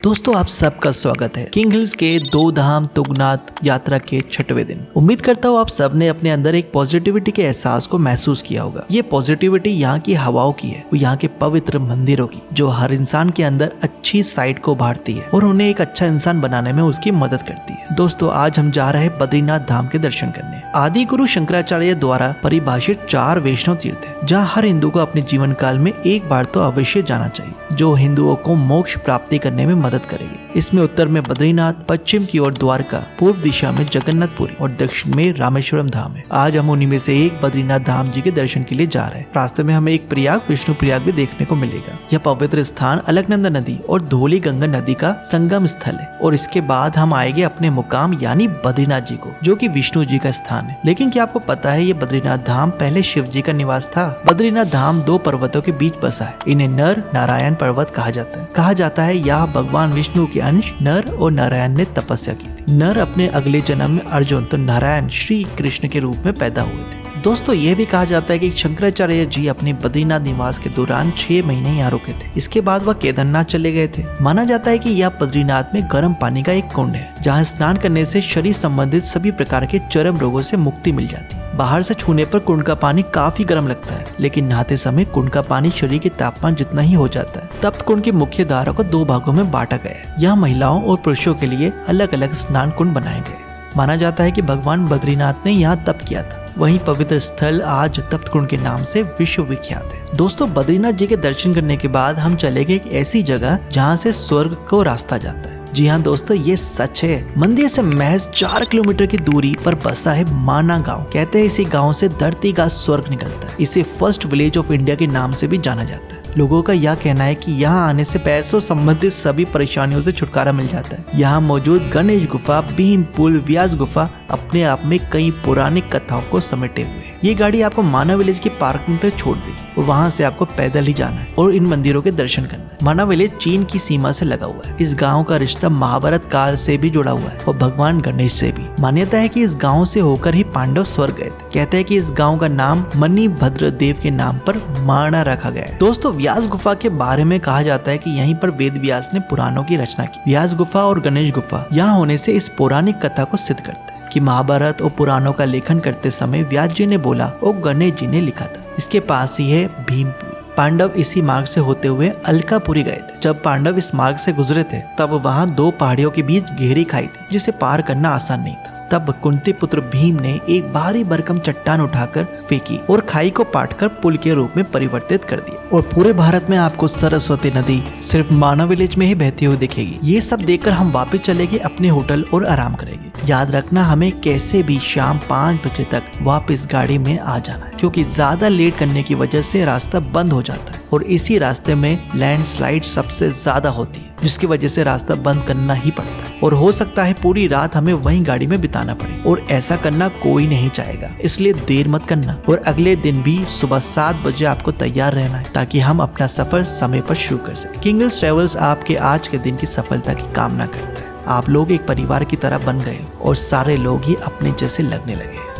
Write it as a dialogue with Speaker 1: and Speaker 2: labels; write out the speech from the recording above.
Speaker 1: दोस्तों आप सबका स्वागत है किंग हिल्स के दो धाम तुंगनाथ यात्रा के 6वें दिन। उम्मीद करता हूँ आप सबने अपने अंदर एक पॉजिटिविटी के एहसास को महसूस किया होगा। ये पॉजिटिविटी यहाँ की हवाओं की है, वो यहाँ के पवित्र मंदिरों की, जो हर इंसान के अंदर अच्छी साइड को उभारती है और उन्हें एक अच्छा इंसान बनाने में उसकी मदद करती है। दोस्तों आज हम जा रहे हैं बद्रीनाथ धाम के दर्शन करने। आदि गुरु शंकराचार्य द्वारा परिभाषित 4 वैष्णव तीर्थ है, जहाँ हर हिंदू को अपने जीवन काल में एक बार तो अवश्य जाना चाहिए, जो हिंदुओं को मोक्ष प्राप्ति करने में मदद करेगी। इसमें उत्तर में बद्रीनाथ, पश्चिम की ओर द्वारका, पूर्व दिशा में जगन्नाथपुरी और दक्षिण में रामेश्वरम धाम है। आज हम उन्हीं में से एक बद्रीनाथ धाम जी के दर्शन के लिए जा रहे हैं। रास्ते में हमें एक प्रयाग विष्णु प्रयाग भी देखने को मिलेगा। यह पवित्र स्थान अलकनंदा नदी और धौली गंगा नदी का संगम स्थल है और इसके बाद हम आएंगे अपने मुकाम यानी बद्रीनाथ जी को, जो कि विष्णु जी का स्थान है। लेकिन क्या आपको पता है ये बद्रीनाथ धाम पहले शिव जी का निवास था? बद्रीनाथ धाम 2 पर्वतों के बीच बसा है। इन्हें नर नारायण पर्वत कहा जाता है। कहा जाता है यहाँ भगवान विष्णु के अंश नर और नारायण ने तपस्या की थी। नर अपने अगले जन्म में अर्जुन तो नारायण श्री कृष्ण के रूप में पैदा हुए थे। दोस्तों ये भी कहा जाता है कि शंकराचार्य जी अपने बद्रीनाथ निवास के दौरान 6 महीने यहाँ रुके थे। इसके बाद वह केदारनाथ चले गए थे। माना जाता है कि यह बद्रीनाथ में गर्म पानी का एक कुंड है, जहाँ स्नान करने से शरीर संबंधित सभी प्रकार के चरम रोगों से मुक्ति मिल जाती है। बाहर से छूने पर कुंड का पानी काफी गर्म लगता है, लेकिन नहाते समय कुंड का पानी शरीर के तापमान जितना ही हो जाता है। तप्त कुंड की मुख्य धारा को 2 भागों में बांटा गया है। यहाँ महिलाओं और पुरुषों के लिए अलग अलग स्नान कुंड बनाए गए। माना जाता है कि भगवान बद्रीनाथ ने यहाँ तप किया था। वहीं पवित्र स्थल आज तप्त कुंड के नाम से विश्व विख्यात है। दोस्तों बद्रीनाथ जी के दर्शन करने के बाद हम चले गए एक ऐसी जगह जहाँ से स्वर्ग को रास्ता जाता है। जी हाँ दोस्तों ये सच है। मंदिर से महज 4 किलोमीटर की दूरी पर बसा है माना गांव। कहते हैं इसी गांव से धरती का स्वर्ग निकलता है। इसे फर्स्ट विलेज ऑफ इंडिया के नाम से भी जाना जाता है। लोगों का यह कहना है कि यहाँ आने से पैसों संबंधित सभी परेशानियों से छुटकारा मिल जाता है। यहाँ मौजूद गणेश गुफा, भीम पुल, व्यास गुफा अपने आप में कई पौराणिक कथाओं को समेटे हुए है। ये गाड़ी आपको माना विलेज की पार्किंग तक छोड़ देगी और वहाँ से आपको पैदल ही जाना है और इन मंदिरों के दर्शन करना है। माना विलेज चीन की सीमा से लगा हुआ है। इस गांव का रिश्ता महाभारत काल से भी जुड़ा हुआ है और भगवान गणेश से भी। मान्यता है कि इस गांव से होकर ही पांडव स्वर्ग गए थे। कहते हैं कि इस गांव का नाम मणिभद्र देव के नाम पर माणा रखा गया है। दोस्तों व्यास गुफा के बारे में कहा जाता है कि यहीं पर वेद व्यास ने पुराणों की रचना की। व्यास गुफा और गणेश गुफा यहाँ होने से इस पौराणिक कथा को सिद्ध करता है कि महाभारत और पुराणों का लेखन करते समय व्यास जी ने बोला और गणेश जी ने लिखा था। इसके पास ही है भीमपुर। पांडव इसी मार्ग से होते हुए अलकापुरी गए थे। जब पांडव इस मार्ग से गुजरे थे तब वहाँ 2 पहाड़ियों के बीच गहरी खाई थी, जिसे पार करना आसान नहीं था। तब कुंती पुत्र भीम ने एक भारी भरकम चट्टान उठाकर फेंकी और खाई को पाटकर पुल के रूप में परिवर्तित कर दिया। और पूरे भारत में आपको सरस्वती नदी सिर्फ माना विलेज में ही बहती हुई दिखेगी। ये सब देखकर हम वापस चलेंगे अपने होटल और आराम करेंगे। याद रखना हमें कैसे भी शाम 5 बजे तक वापस गाड़ी में आ जाना है, क्योंकि ज्यादा लेट करने की वजह से रास्ता बंद हो जाता है और इसी रास्ते में लैंडस्लाइड सबसे ज्यादा होती है, जिसकी वजह से रास्ता बंद करना ही पड़ता है और हो सकता है पूरी रात हमें वहीं गाड़ी में बिताना पड़े और ऐसा करना कोई नहीं चाहेगा। इसलिए देर मत करना और अगले दिन भी सुबह 7 बजे आपको तैयार रहना है, ताकि हम अपना सफर समय पर शुरू कर सकें। किंग हिल्स ट्रेवल्स आपके आज के दिन की सफलता की कामना करता है। आप लोग एक परिवार की तरह बन गए और सारे लोग ही अपने जैसे लगने लगे।